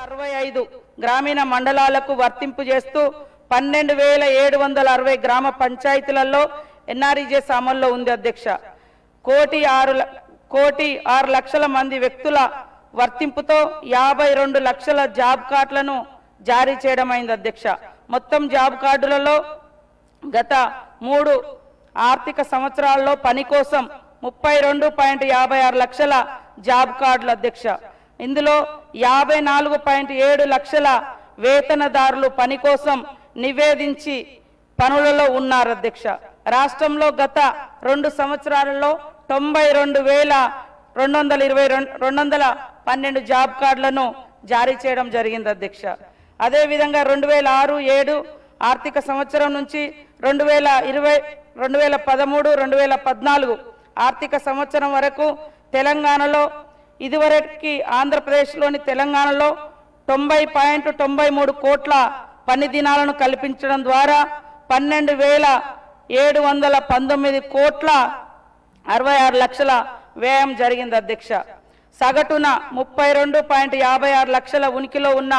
65 గ్రామీణ మండలాలకు వర్తింపు చేస్తూ 12,760 గ్రామ పంచాయతీలలో ఎన్ఆర్ఈజీఎస్ అమల్లో ఉంది అధ్యక్ష. 1,06,00,000 మంది వ్యక్తుల వర్తింపుతో 52 లక్షల జాబ్ కార్డులను జారీ చేయడం అయింది అధ్యక్ష. మొత్తం జాబ్ కార్డులలో గత 3 ఆర్థిక సంవత్సరాల్లో పని కోసం 32.56 లక్షల జాబ్ కార్డులు అధ్యక్ష. ఇందులో 54.7 లక్షల వేతనదారులు పని కోసం నివేదించి పనులలో ఉన్నారు అధ్యక్ష. రాష్ట్రంలో గత 2 సంవత్సరాలలో 92,212 జాబ్ కార్డులను జారీ చేయడం జరిగింది అధ్యక్ష. అదేవిధంగా 2006-07 ఆర్థిక సంవత్సరం నుంచి 2013-2014 ఆర్థిక సంవత్సరం వరకు తెలంగాణలో ఇదివరకు ఆంధ్రప్రదేశ్లోని తెలంగాణలో 90.93 కోట్ల పని దినాలను కల్పించడం ద్వారా 12,719 కోట్ల 66 లక్షల వ్యయం జరిగింది అధ్యక్ష. సగటున 32.56 లక్షల ఉనికిలో ఉన్న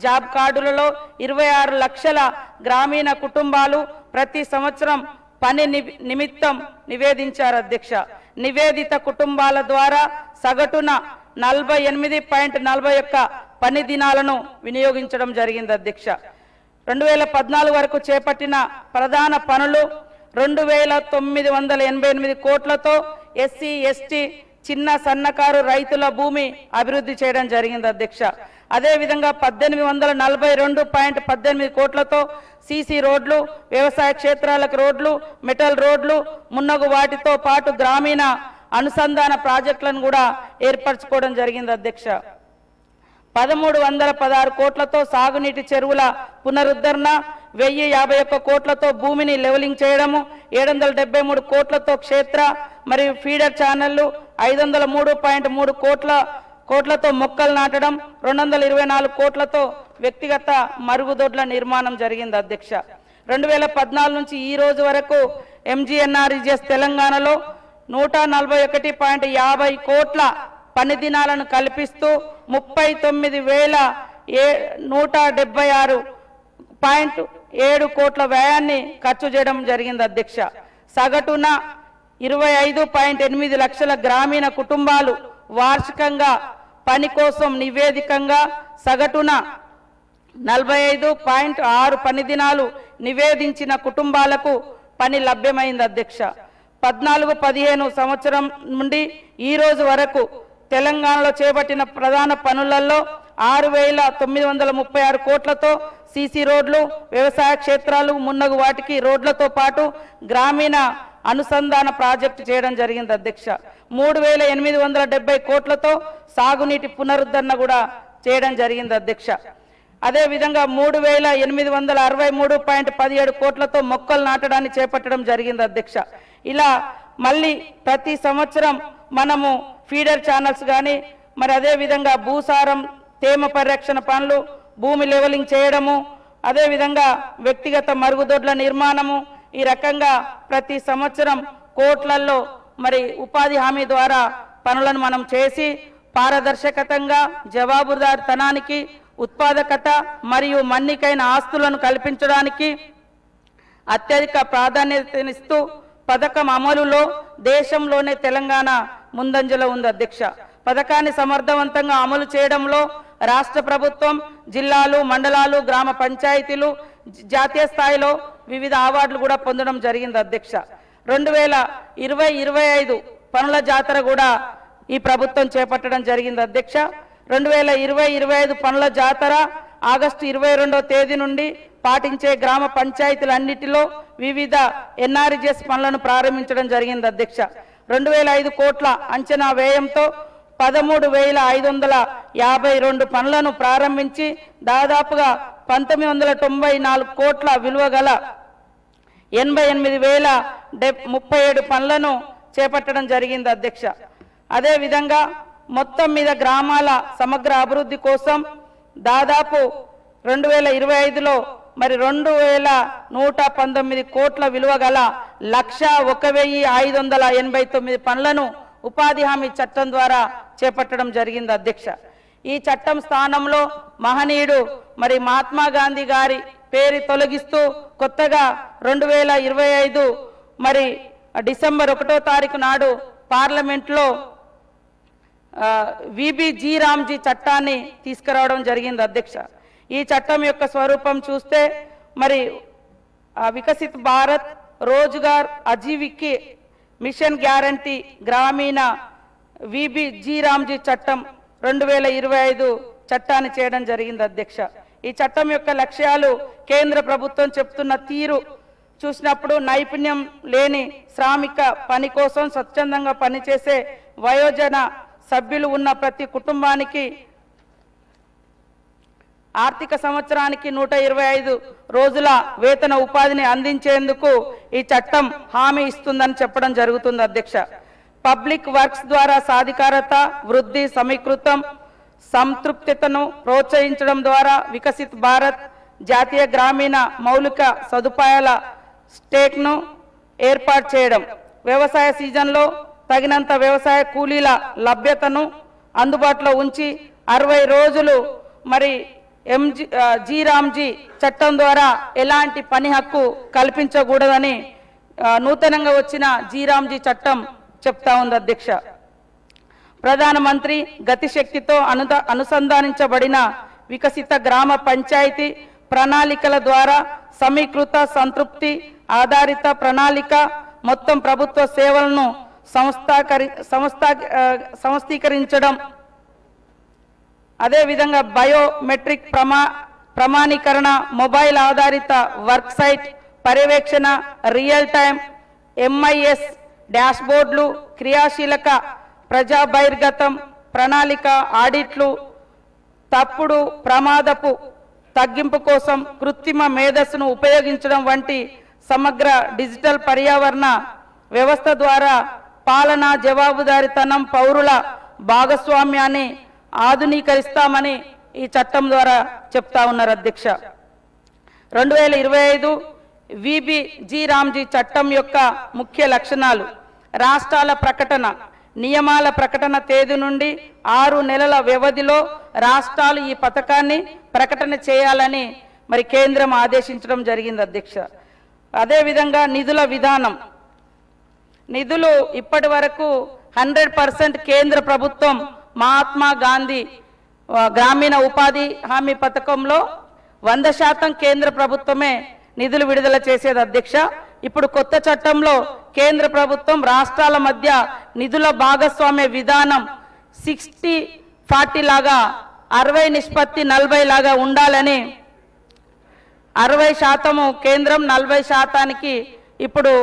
జాబ్ కార్డులలో 26 లక్షల గ్రామీణ కుటుంబాలు ప్రతి సంవత్సరం పని నిమిత్తం నివేదించారు అధ్యక్ష. నివేదిత కుటుంబాల ద్వారా సగటున 48.41 పని దినాలను వినియోగించడం జరిగింది అధ్యక్ష. 2014 వరకు చేపట్టిన ప్రధాన పనులు 2,988 కోట్లతో ఎస్సీ ఎస్టీ చిన్న సన్నకారు రైతుల భూమి అభివృద్ధి చేయడం జరిగింది అధ్యక్ష. అదేవిధంగా 1,842.18 కోట్లతో సీసీ రోడ్లు, వ్యవసాయ క్షేత్రాలకు రోడ్లు, మెటల్ రోడ్లు, మున్నగు వాటితో పాటు గ్రామీణ అనుసంధాన ప్రాజెక్టులను కూడా ఏర్పరచుకోవడం జరిగింది అధ్యక్ష. 1,316 కోట్లతో సాగునీటి చెరువుల పునరుద్ధరణ, 1,051 కోట్లతో భూమిని లెవెలింగ్ చేయడము, 773 కోట్లతో క్షేత్ర మరియు ఫీడర్ ఛానళ్లు, 503.3 కోట్లతో మొక్కలు నాటడం, 224 కోట్లతో వ్యక్తిగత మరుగుదొడ్ల నిర్మాణం జరిగింది అధ్యక్ష. 2014 నుంచి ఈ రోజు వరకు ఎంజీఎన్ఆర్ఈజీఎస్ తెలంగాణలో 141.50 కోట్ల పని దినాలను కల్పిస్తూ 39,176.7 కోట్ల వ్యయాన్ని ఖర్చు చేయడం జరిగింది అధ్యక్ష. సగటున 25.8 లక్షల గ్రామీణ కుటుంబాలు వార్షికంగా పని కోసం నివేదికంగా సగటున 45.6 పని దినాలు నివేదించిన కుటుంబాలకు పని లభ్యమైంది అధ్యక్ష. 14-15 సంవత్సరం నుండి ఈ రోజు వరకు తెలంగాణలో చేపట్టిన ప్రధాన పనులలో 6,936 కోట్లతో సీసీ రోడ్లు, వ్యవసాయ క్షేత్రాలు, మున్నగు వాటికి రోడ్లతో పాటు గ్రామీణ అనుసంధాన ప్రాజెక్టు చేయడం జరిగింది అధ్యక్ష. 3,870 కోట్లతో సాగునీటి పునరుద్ధరణ కూడా చేయడం జరిగింది అధ్యక్ష. అదేవిధంగా 3,863.17 కోట్లతో మొక్కలు నాటడాన్ని చేపట్టడం జరిగింది అధ్యక్ష. ఇలా మళ్ళీ ప్రతి సంవత్సరం మనము ఫీడర్ ఛానల్స్ కానీ మరి అదేవిధంగా భూసారం తేమ పరిరక్షణ పనులు, భూమి లెవెలింగ్ చేయడము, అదేవిధంగా వ్యక్తిగత మరుగుదొడ్ల నిర్మాణము, ఈ రకంగా ప్రతి సంవత్సరం కోట్లల్లో మరి ఉపాధి హామీ ద్వారా పనులను మనం చేసి పారదర్శకతంగా జవాబుదారితనానికి, ఉత్పాదకత మరియు మన్నికైన ఆస్తులను కల్పించడానికి అత్యధిక ప్రాధాన్యతనిస్తూ పథకం అమలులో దేశంలోనే తెలంగాణ ముందంజలో ఉంది అధ్యక్ష. పథకాన్ని సమర్థవంతంగా అమలు చేయడంలో రాష్ట్ర ప్రభుత్వం, జిల్లాలు, మండలాలు, గ్రామ పంచాయతీలు జాతీయ స్థాయిలో వివిధ అవార్డులు కూడా పొందడం జరిగింది అధ్యక్ష. 2020-25 పనుల జాతర కూడా ఈ ప్రభుత్వం చేపట్టడం జరిగింది అధ్యక్ష. 2020-25 పనుల జాతర ఆగస్టు 22వ తేదీ నుండి పాటించే గ్రామ పంచాయతీలన్నిటిలో వివిధ ఎన్ఆర్ఈజీఎస్ పనులను ప్రారంభించడం జరిగింది అధ్యక్ష. 2,005 కోట్ల అంచనా వ్యయంతో 13,552 పనులను ప్రారంభించి దాదాపుగా 1,994 కోట్ల విలువ గల 88,037 పనులను చేపట్టడం జరిగింది అధ్యక్ష. అదేవిధంగా మొత్తం మీద గ్రామాల సమగ్ర అభివృద్ధి కోసం దాదాపు 2025లో మరి 2,119 కోట్ల విలువ గల 101,589 పనులను ఉపాధి హామీ చట్టం ద్వారా చేపట్టడం జరిగింది అధ్యక్ష. ఈ చట్టం స్థానంలో మహనీయుడు మరి మహాత్మా గాంధీ గారి పేరు తొలగిస్తూ కొత్తగా 2025 మరి డిసెంబర్ 1వ తారీఖు నాడు పార్లమెంట్లో విబిజీ రామ్జీ చట్టాన్ని తీసుకురావడం జరిగింది అధ్యక్ష. ఈ చట్టం యొక్క స్వరూపం చూస్తే మరి వికసిత్ భారత్ రోజ్గార్ అజీవికి మిషన్ గ్యారంటీ గ్రామీణ విబిజీ రామ్జీ చట్టం 2025 చట్టాన్ని చేయడం జరిగింది అధ్యక్ష. ఈ చట్టం యొక్క లక్ష్యాలు కేంద్ర ప్రభుత్వం చెప్తున్న తీరు చూసినప్పుడు నైపుణ్యం లేని శ్రామిక పని కోసం స్వచ్ఛందంగా పనిచేసే వయోజన సభ్యులు ఉన్న ప్రతి కుటుంబానికి ఆర్థిక సంవత్సరానికి 125 రోజుల వేతన ఉపాధిని అందించేందుకు ఈ చట్టం హామీ ఇస్తుందని చెప్పడం జరుగుతుంది అధ్యక్ష. పబ్లిక్ వర్క్స్ ద్వారా సాధికారత, వృద్ధి, సమీకృతం, సంతృప్తితను ప్రోత్సహించడం ద్వారా వికసిత్ భారత్ జాతీయ గ్రామీణ మౌలిక సదుపాయాల స్టేక్ను ఏర్పాటు చేయడం, వ్యవసాయ సీజన్లో తగినంత వ్యవసాయ కూలీల లభ్యతను అందుబాటులో ఉంచి 60 రోజులు మరి జీ రామ్జీ చట్టం ద్వారా ఎలాంటి పని హక్కు కల్పించకూడదని నూతనంగా వచ్చిన జీ రామ్జీ చట్టం చెప్తా ఉంది అధ్యక్ష. ప్రధానమంత్రి గతిశక్తితో అనుసంధానించబడిన వికసిత గ్రామ పంచాయతీ ప్రణాళికల ద్వారా సమీకృత సంతృప్తి ఆధారిత ప్రణాళిక మొత్తం ప్రభుత్వ సేవలను సంస్థీకరించడం, అదేవిధంగా బయోమెట్రిక్ ప్రమాణీకరణ, మొబైల్ ఆధారిత వర్క్ సైట్ పర్యవేక్షణ, రియల్ టైం ఎంఐఎస్ డాష్బోర్డులు, క్రియాశీలక ప్రజా బహిర్గతం ప్రణాళిక ఆడిట్లు, తప్పుడు ప్రమాదపు తగ్గింపు కోసం కృత్రిమ మేధస్సును ఉపయోగించడం వంటి సమగ్ర డిజిటల్ పర్యావరణ వ్యవస్థ ద్వారా పాలన, జవాబుదారీతనం, పౌరుల భాగస్వామ్యాన్ని ఆధునీకరిస్తామని ఈ చట్టం ద్వారా చెప్తా ఉన్నారు అధ్యక్ష. 2025 విబిజీ రామ్జీ చట్టం యొక్క ముఖ్య లక్షణాలు: రాష్ట్రాల ప్రకటన, నియమాల ప్రకటన తేదీ నుండి 6 నెలల వ్యవధిలో రాష్ట్రాలు ఈ పథకాన్ని ప్రకటన చేయాలని మరి కేంద్రం ఆదేశించడం జరిగింది అధ్యక్ష. అదేవిధంగా నిధుల విధానం, నిధులు ఇప్పటి వరకు 100% కేంద్ర ప్రభుత్వం మహాత్మా గాంధీ గ్రామీణ ఉపాధి హామీ పథకంలో 100% కేంద్ర ప్రభుత్వమే నిధులు విడుదల చేసేది అధ్యక్ష. ఇప్పుడు కొత్త చట్టంలో కేంద్ర ప్రభుత్వం రాష్ట్రాల మధ్య నిధుల భాగస్వామ్య విధానం 60-40 లాగా 60-40 లాగా ఉండాలని, 60% కేంద్రం 40% ఇప్పుడు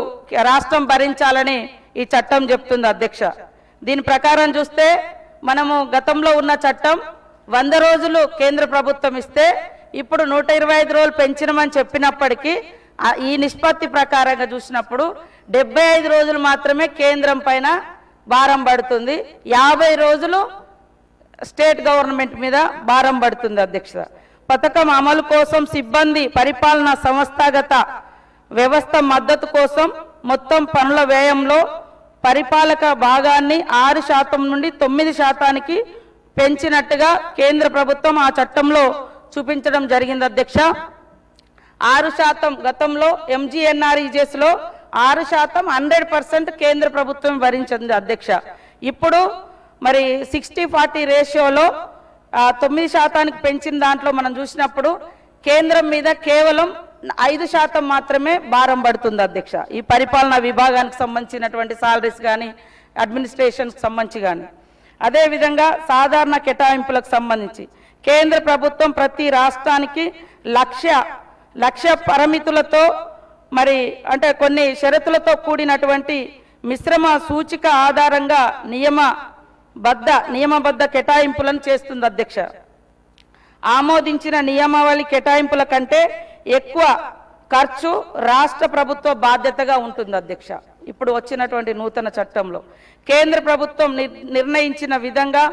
రాష్ట్రం భరించాలని ఈ చట్టం చెప్తుంది అధ్యక్ష. దీని ప్రకారం చూస్తే మనము గతంలో ఉన్న చట్టం 100 రోజులు కేంద్ర ప్రభుత్వం ఇస్తే ఇప్పుడు 125 రోజులు పెంచినమని చెప్పినప్పటికీ ఈ నిష్పత్తి ప్రకారంగా చూసినప్పుడు 75 రోజులు మాత్రమే కేంద్రం పైన భారం పడుతుంది, 50 రోజులు స్టేట్ గవర్నమెంట్ మీద భారం పడుతుంది అధ్యక్ష. పథకం అమలు కోసం సిబ్బంది, పరిపాలన, సంస్థాగత వ్యవస్థ మద్దతు కోసం మొత్తం పనుల వ్యయంలో పరిపాలక భాగాన్ని 6% నుండి 9% పెంచినట్టుగా కేంద్ర ప్రభుత్వం ఆ చట్టంలో చూపించడం జరిగింది అధ్యక్ష. 6% గతంలో ఎంజీఎన్ఆర్ఈజెస్ లో 6% 100% కేంద్ర ప్రభుత్వం భరించింది అధ్యక్ష. ఇప్పుడు మరి 60-40 రేషియోలో 9% పెంచిన దాంట్లో మనం చూసినప్పుడు కేంద్రం మీద కేవలం 5% మాత్రమే భారం పడుతుంది అధ్యక్ష. ఈ పరిపాలనా విభాగానికి సంబంధించినటువంటి సాలరీస్ కానీ, అడ్మినిస్ట్రేషన్కి సంబంధించి కానీ. అదేవిధంగా సాధారణ కేటాయింపులకు సంబంధించి కేంద్ర ప్రభుత్వం ప్రతి రాష్ట్రానికి లక్ష్య పరిమితులతో మరి అంటే కొన్ని షరతులతో కూడినటువంటి మిశ్రమ సూచిక ఆధారంగా నియమబద్ధ కేటాయింపులను చేస్తుంది అధ్యక్ష. ఆమోదించిన నియమావళి కేటాయింపుల కంటే ఎక్కువ ఖర్చు రాష్ట్ర ప్రభుత్వ బాధ్యతగా ఉంటుంది అధ్యక్ష. ఇప్పుడు వచ్చినటువంటి నూతన చట్టంలో కేంద్ర ప్రభుత్వం నిర్ణయించిన విధంగా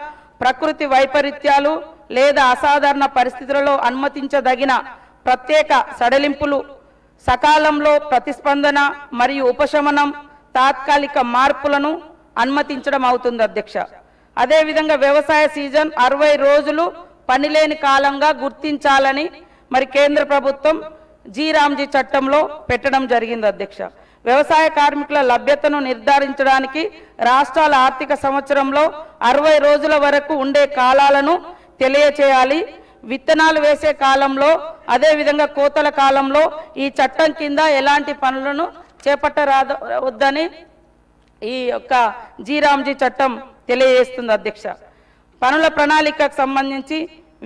ప్రకృతి వైపరీత్యాలు లేదా అసాధారణ పరిస్థితులలో అనుమతించదగిన ప్రత్యేక సడలింపులు, సకాలంలో ప్రతిస్పందన మరియు ఉపశమనం, తాత్కాలిక మార్పులను అనుమతించడం అవుతుంది అధ్యక్ష. అదేవిధంగా వ్యవసాయ సీజన్ 60 రోజులు పనిలేని కాలంగా గుర్తించాలని మరి కేంద్ర ప్రభుత్వం జీ చట్టంలో పెట్టడం జరిగింది అధ్యక్ష. వ్యవసాయ కార్మికుల లభ్యతను నిర్ధారించడానికి రాష్ట్రాల ఆర్థిక సంవత్సరంలో 60 రోజుల వరకు ఉండే కాలాలను తెలియచేయాలి. విత్తనాలు వేసే కాలంలో అదేవిధంగా కోతల కాలంలో ఈ చట్టం కింద ఎలాంటి పనులను చేపట్టరావద్దని ఈ యొక్క జీ చట్టం తెలియజేస్తుంది అధ్యక్ష. పనుల ప్రణాళికకు సంబంధించి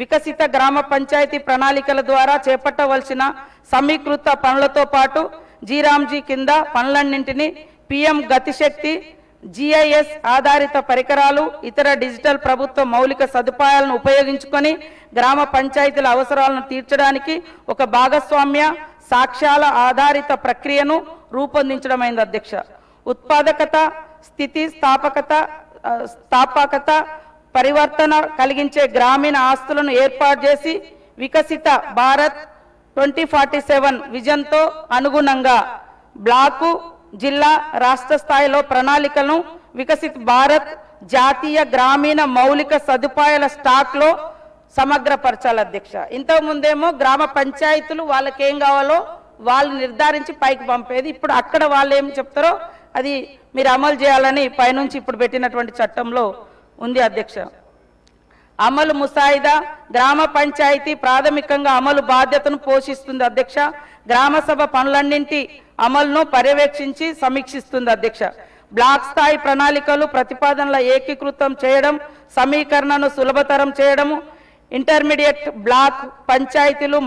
వికసిత గ్రామ పంచాయతీ ప్రణాళికల ద్వారా చేపట్టవలసిన సమీకృత పనులతో పాటు జీ కింద పనులన్నింటినీ పిఎం గతిశక్తి, GIS ఆధారిత పరికరాలు, ఇతర డిజిటల్ ప్రభుత్వ మౌలిక సదుపాయాలను ఉపయోగించుకొని గ్రామ పంచాయతీల అవసరాలను తీర్చడానికి ఒక భాగస్వామ్య సాక్ష్యాల ఆధారిత ప్రక్రియను రూపొందించడమైంది అధ్యక్ష. ఉత్పాదకత, స్థితి స్థాపకత పరివర్తన కలిగించే గ్రామీణ ఆస్తులను ఏర్పాటు చేసి వికసిత భారత్ 2047 విజన్తో అనుగుణంగా బ్లాకు, జిల్లా, రాష్ట్ర స్థాయిలో ప్రణాళికలను వికసిత్ భారత్ జాతీయ గ్రామీణ మౌలిక సదుపాయాల స్టాక్లో సమగ్రపరచాలి అధ్యక్ష. ఇంతకుముందేమో గ్రామ పంచాయతీలు వాళ్ళకి ఏం కావాలో వాళ్ళు నిర్ధారించి పైకి పంపేది. ఇప్పుడు అక్కడ వాళ్ళు ఏం చెప్తారో అది మీరు అమలు చేయాలని పైనుంచి ఇప్పుడు పెట్టినటువంటి చట్టంలో ఉంది అధ్యక్ష. అమలు ముసాయిదా గ్రామ పంచాయతీ ప్రాథమికంగా అమలు బాధ్యతను పోషిస్తుంది అధ్యక్ష. గ్రామ సభ పనులన్నింటి అమలును పర్యవేక్షించి సమీక్షిస్తుంది అధ్యక్ష. బ్లాక్ స్థాయి ప్రణాళికలు ప్రతిపాదనల ఏకీకృతం చేయడం, సమీకరణను సులభతరం చేయడము, ఇంటర్మీడియట్ బ్లాక్ పంచాయతీలు,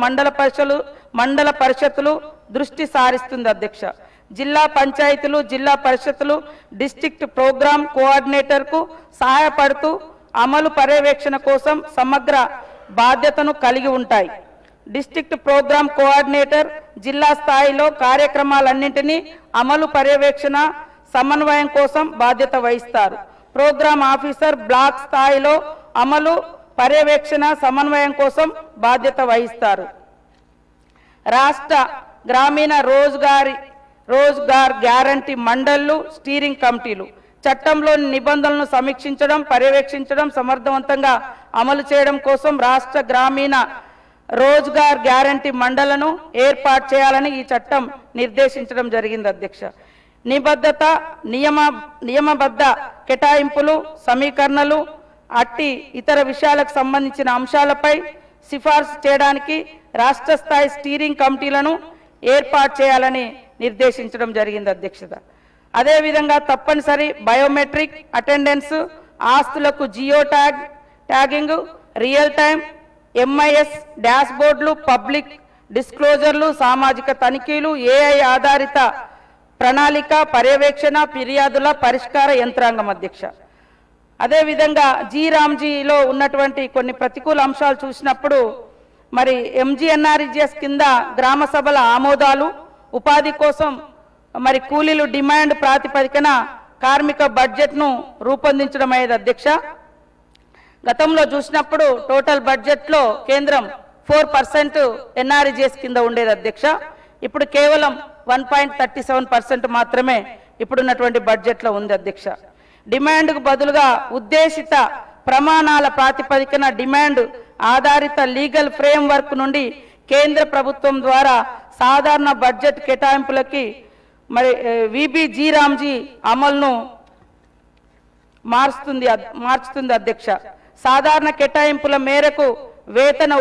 మండల పరిషత్తులు దృష్టి సారిస్తుంది అధ్యక్ష. జిల్లా పంచాయతీలు, జిల్లా పరిషత్తులు డిస్ట్రిక్ట్ ప్రోగ్రామ్ కోఆర్డినేటర్కు సహాయపడుతూ అమలు పర్యవేక్షణ కోసం సమగ్ర బాధ్యతను కలిగి ఉంటాయి. డిస్ట్రిక్ట్ ప్రోగ్రామ్ కోఆర్డినేటర్ జిల్లా స్థాయిలో కార్యక్రమాలన్నింటినీ అమలు పర్యవేక్షణ సమన్వయం కోసం బాధ్యత వహిస్తారు. ప్రోగ్రామ్ ఆఫీసర్ బ్లాక్ స్థాయిలో అమలు పర్యవేక్షణ సమన్వయం కోసం బాధ్యత వహిస్తారు. రాష్ట్ర గ్రామీణ రోజ్గార్ గ్యారంటీ మండళ్లు, స్టీరింగ్ కమిటీలు చట్టంలోని నిబంధనలను సమీక్షించడం, పర్యవేక్షించడం, సమర్థవంతంగా అమలు చేయడం కోసం రాష్ట్ర గ్రామీణ రోజ్గార్ గ్యారంటీ మండళ్లను ఏర్పాటు చేయాలని ఈ చట్టం నిర్దేశించడం జరిగింది అధ్యక్ష. నిబద్ధత, నియమబద్ధ కేటాయింపులు, సమీకరణలు అట్టి ఇతర విషయాలకు సంబంధించిన అంశాలపై సిఫార్సు చేయడానికి రాష్ట్ర స్థాయి స్టీరింగ్ కమిటీలను ఏర్పాటు చేయాలని నిర్దేశించడం జరిగింది అధ్యక్షత. అదేవిధంగా తప్పనిసరి బయోమెట్రిక్ అటెండెన్స్, ఆస్తులకు geo tagging, real time MIS డాష్బోర్డులు, పబ్లిక్ డిస్క్లోజర్లు, సామాజిక తనిఖీలు, AI ఆధారిత ప్రణాళిక పర్యవేక్షణ, ఫిర్యాదుల పరిష్కార యంత్రాంగం అధ్యక్ష. అదేవిధంగా జీలో ఉన్నటువంటి కొన్ని ప్రతికూల అంశాలు చూసినప్పుడు మరి MGNREGS కింద గ్రామ సభల ఆమోదాలు, ఉపాధి కోసం మరి కూలీలు డిమాండ్ ప్రాతిపదికన కార్మిక బడ్జెట్ను రూపొందించడం అయ్యేది అధ్యక్ష. గతంలో చూసినప్పుడు టోటల్ బడ్జెట్లో కేంద్రం 4% NREGS కింద ఉండేది అధ్యక్ష. ఇప్పుడు కేవలం 1.37% మాత్రమే ఇప్పుడున్నటువంటి బడ్జెట్లో ఉంది అధ్యక్ష. డిమాండ్కు బదులుగా ఉద్దేశిత ప్రమాణాల ప్రాతిపదికన డిమాండ్ ఆధారిత లీగల్ ఫ్రేమ్వర్క్ నుండి కేంద్ర ప్రభుత్వం ద్వారా సాధారణ బడ్జెట్ కేటాయింపులకి మరి VBG అమలును మార్చుతుంది అధ్యక్ష. సాధారణ కేటాయింపుల మేరకు వేతన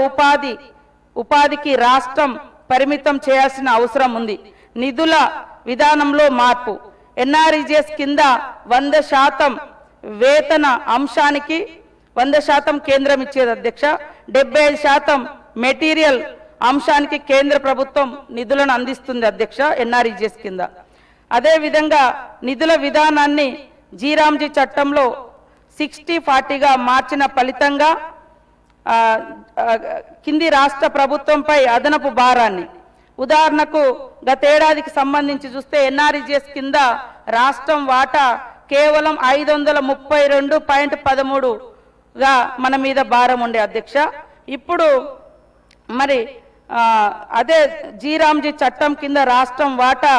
ఉపాధికి రాష్ట్రం పరిమితం చేయాల్సిన అవసరం ఉంది. నిధుల విధానంలో మార్పు, NREGS కింద 100% వేతన అంశానికి 100% కేంద్రం ఇచ్చేది అధ్యక్ష. 75% మెటీరియల్ అంశానికి కేంద్ర ప్రభుత్వం నిధులను అందిస్తుంది అధ్యక్ష NREGS కింద. అదేవిధంగా నిధుల విధానాన్ని జీ చట్టంలో 60-40గా మార్చిన ఫలితంగా కింది రాష్ట్ర ప్రభుత్వంపై అదనపు భారాన్ని, ఉదాహరణకు గతేడాదికి సంబంధించి చూస్తే NREGS కింద రాష్ట్రం వాటా కేవలం 532.13గా మన మీద భారం ఉండే అధ్యక్ష. ఇప్పుడు మరి అదే జీ చట్టం కింద రాష్ట్రం వాటా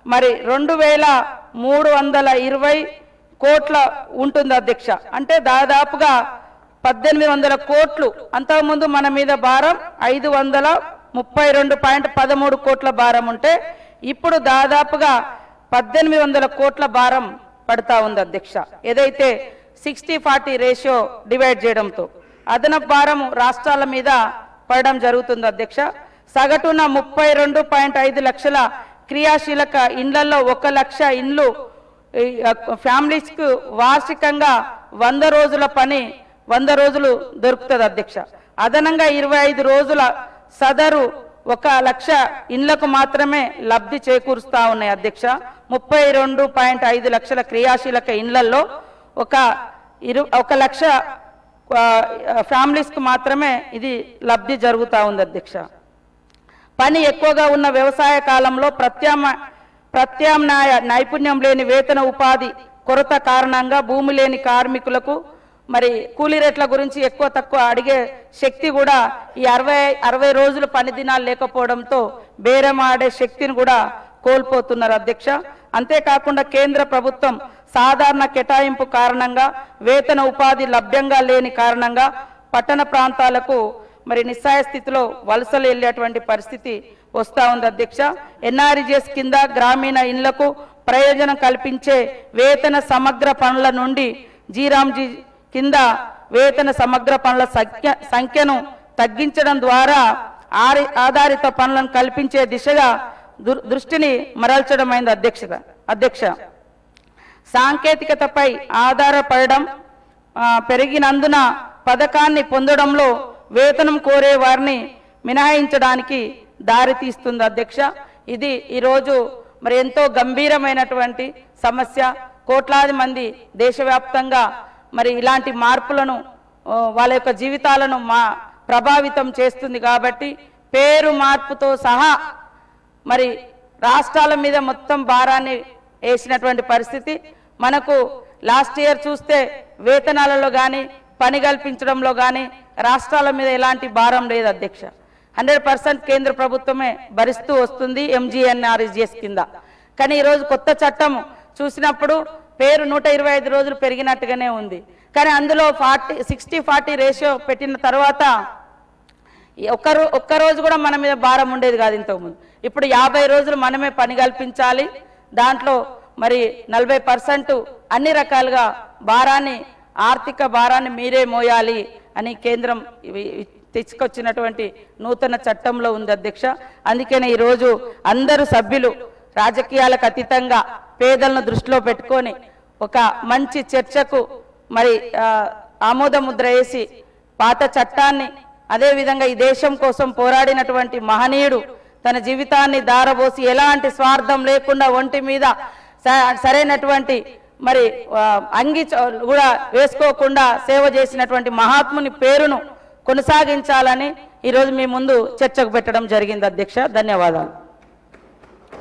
మరి 2320 కోట్ల ఉంటుంది అధ్యక్ష. అంటే దాదాపుగా 1800 కోట్లు, అంతకుముందు మన మీద భారం 532.13 కోట్ల భారం ఉంటే ఇప్పుడు దాదాపుగా 1800 కోట్ల భారం పడతా ఉంది అధ్యక్ష. ఏదైతే 60-40 రేషియో డివైడ్ చేయడంతో అదనపు భారం రాష్ట్రాల మీద పడడం జరుగుతుంది అధ్యక్ష. సగటున 32.5 లక్షల క్రియాశీలక ఇండ్లలో 1 లక్ష ఇండ్లు ఫ్యామిలీస్కు వార్షికంగా 100 రోజుల పని 100 రోజులు దొరుకుతుంది అధ్యక్ష. అదనంగా 25 రోజుల సదరు 1 లక్ష ఇండ్లకు మాత్రమే లబ్ధి చేకూరుస్తా ఉన్నాయి అధ్యక్ష. 32.5 లక్షల క్రియాశీలక ఇండ్లలో 1 లక్ష ఫ్యామిలీస్కు మాత్రమే ఇది లబ్ధి జరుగుతూ ఉంది అధ్యక్ష. పని ఎక్కువగా ఉన్న వ్యవసాయ కాలంలో ప్రత్యామ్నాయ నైపుణ్యం లేని వేతన ఉపాధి కొరత కారణంగా భూమి లేని కార్మికులకు మరి కూలీ రేట్ల గురించి ఎక్కువ తక్కువ అడిగే శక్తి కూడా ఈ 60 రోజులు పని దినాలు లేకపోవడంతో బేరం ఆడే శక్తిని కూడా కోల్పోతున్నారు అధ్యక్ష. అంతేకాకుండా కేంద్ర ప్రభుత్వం సాధారణ కేటాయింపు కారణంగా వేతన ఉపాధి లభ్యంగా లేని కారణంగా పట్టణ ప్రాంతాలకు మరి నిస్సాయ స్థితిలో వలసలు వెళ్ళేటువంటి పరిస్థితి వస్తూ ఉంది అధ్యక్ష. ఎన్ఆర్జీఎస్ కింద గ్రామీణ ఇండ్లకు ప్రయోజనం కల్పించే వేతన సమగ్ర పనుల నుండి జీరాంజీ కింద వేతన సమగ్ర పనుల సంఖ్యను తగ్గించడం ద్వారా ఆధారిత పనులను కల్పించే దిశగా దృష్టిని మరల్చడమైంది అధ్యక్ష. సాంకేతికతపై ఆధారపడడం పెరిగినందున పథకాన్ని పొందడంలో వేతనం కోరే వారిని మినహాయించడానికి దారి తీస్తుంది అధ్యక్ష. ఇది ఈరోజు మరి ఎంతో గంభీరమైనటువంటి సమస్య. కోట్లాది మంది దేశవ్యాప్తంగా మరి ఇలాంటి మార్పులను వాళ్ళ యొక్క జీవితాలను ప్రభావితం చేస్తుంది. కాబట్టి పేరు మార్పుతో సహా మరి రాష్ట్రాల మీద మొత్తం భారాన్ని వేసినటువంటి పరిస్థితి మనకు. లాస్ట్ ఇయర్ చూస్తే వేతనాలలో కానీ పని కల్పించడంలో కానీ రాష్ట్రాల మీద ఎలాంటి భారం లేదు అధ్యక్ష. 100% కేంద్ర ప్రభుత్వమే భరిస్తూ వస్తుంది ఎంజీఎన్ఆర్జీఎస్ కింద. కానీ ఈరోజు కొత్త చట్టం చూసినప్పుడు పేరు 125 రోజులు పెరిగినట్టుగానే ఉంది. కానీ అందులో 60-40 రేషియో పెట్టిన తర్వాత ఒక్క రోజు కూడా మన మీద భారం ఉండేది కాదు ఇంతకుముందు. ఇప్పుడు 50 రోజులు మనమే పని కల్పించాలి. దాంట్లో మరి 40% అన్ని రకాలుగా భారాన్ని ఆర్థిక భారాన్ని మీరే మోయాలి అని కేంద్రం తెచ్చుకొచ్చినటువంటి నూతన చట్టంలో ఉంది అధ్యక్ష. అందుకనే ఈరోజు అందరూ సభ్యులు రాజకీయాలకు అతీతంగా పేదలను దృష్టిలో పెట్టుకొని ఒక మంచి చర్చకు మరి ఆమోద ముద్ర వేసి పాత చట్టాన్ని, అదేవిధంగా ఈ దేశం కోసం పోరాడినటువంటి మహనీయుడు తన జీవితాన్ని దారబోసి ఎలాంటి స్వార్థం లేకుండా ఒంటి మీద సరైనటువంటి మరి అంగి కూడా వేసుకోకుండా సేవ చేసినటువంటి మహాత్ముని పేరును కొనసాగించాలని ఈరోజు మీ ముందు చర్చకు పెట్టడం జరిగింది అధ్యక్ష. ధన్యవాదాలు.